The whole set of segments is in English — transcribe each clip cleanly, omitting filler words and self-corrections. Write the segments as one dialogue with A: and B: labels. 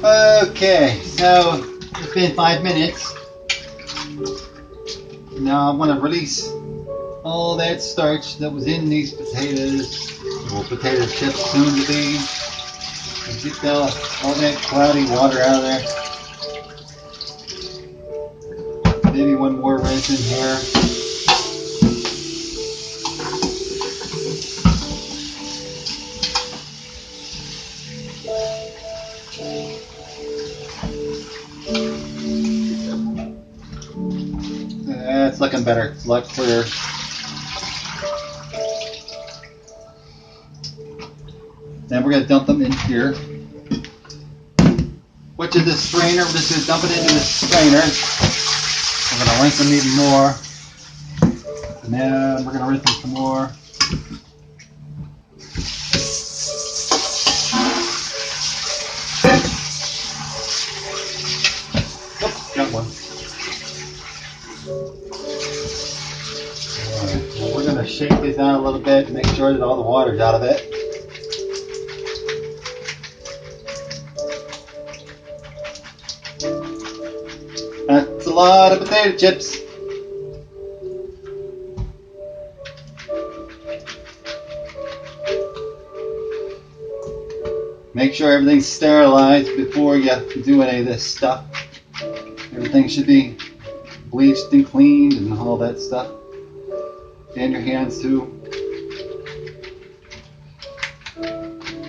A: Okay, so it's been 5 minutes. Now I want to release all that starch that was in these potatoes, or potato chips soon to be, and get all that cloudy water out of there. Maybe one more rinse in here. It's looking better. It's a lot clearer. Then we're going to dump them in here. Which is this strainer. We're just going to dump it into this strainer. We're going to rinse them even more. And then we're going to rinse them some more. Oops, got one. Alright, well, we're going to shake this out a little bit and make sure that all the water's out of it. That's a lot of potato chips. Make sure everything's sterilized before you do any of this stuff. Everything should be bleached and cleaned and all that stuff. And your hands too.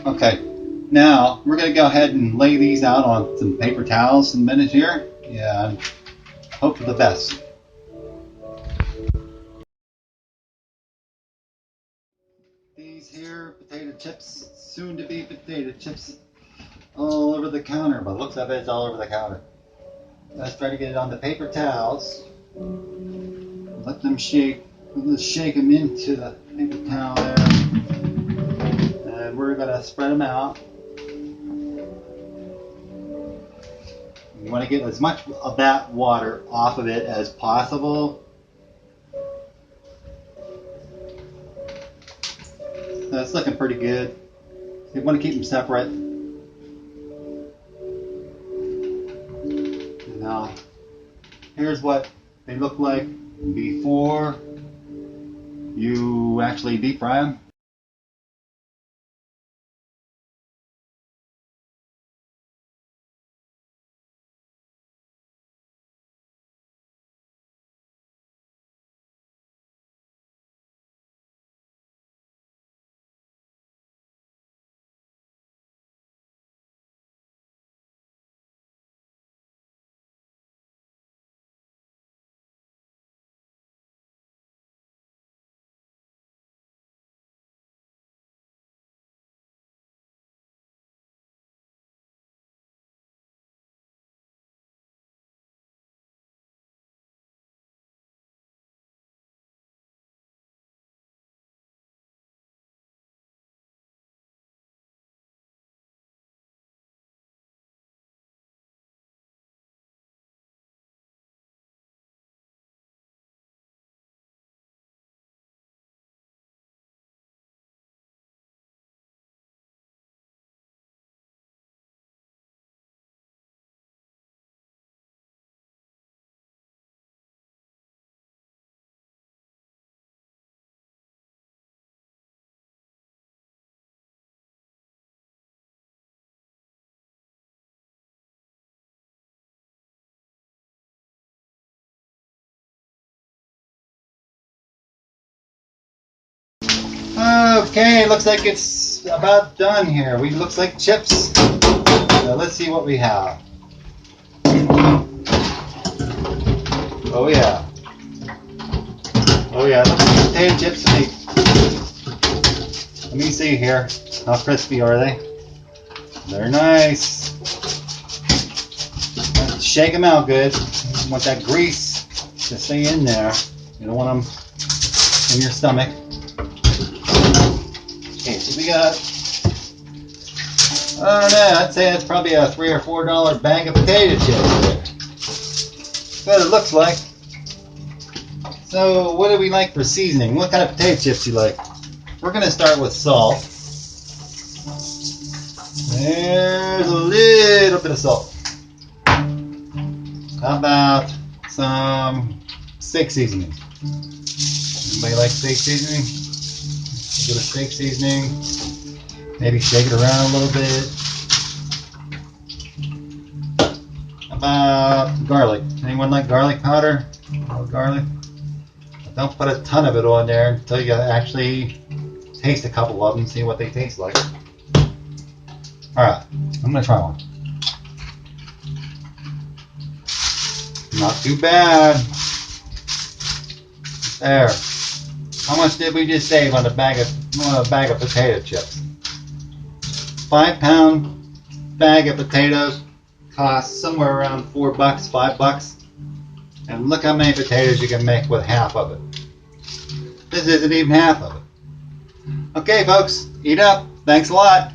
A: Okay, now we're going to go ahead and lay these out on some paper towels in a minute here. Yeah, hope for the best. These here potato chips, soon to be potato chips, all over the counter. But looks of it, it's all over the counter. Let's try to get it on the paper towels. Let them shake. Let's shake them into the paper towel there. And we're going to spread them out. You want to get as much of that water off of it as possible. That's looking pretty good. You want to keep them separate. Now, here's what they look like before you actually deep fry them. Okay, looks like it's about done here. Looks like chips. Now let's see what we have. Oh yeah. Oh yeah, look at the potato chips to me. Let me see here. How crispy are they? They're nice. Let's shake them out good. You want that grease to stay in there. You don't want them in your stomach. Okay, so we got, I don't know, I'd say it's probably a $3 or $4 bag of potato chips there. That's what it looks like. So what do we like for seasoning? What kind of potato chips do you like? We're going to start with salt. There's a little bit of salt. How about some steak seasoning? Anybody like steak seasoning? A bit of steak seasoning. Maybe shake it around a little bit. How about garlic? Anyone like garlic powder? Garlic? Don't put a ton of it on there until you actually taste a couple of them, see what they taste like. Alright, I'm gonna try one. Not too bad. There. How much did we just save on a bag of potato chips? 5-pound bag of potatoes costs somewhere around $4, $5. And look how many potatoes you can make with half of it. This isn't even half of it. Okay, folks, eat up. Thanks a lot.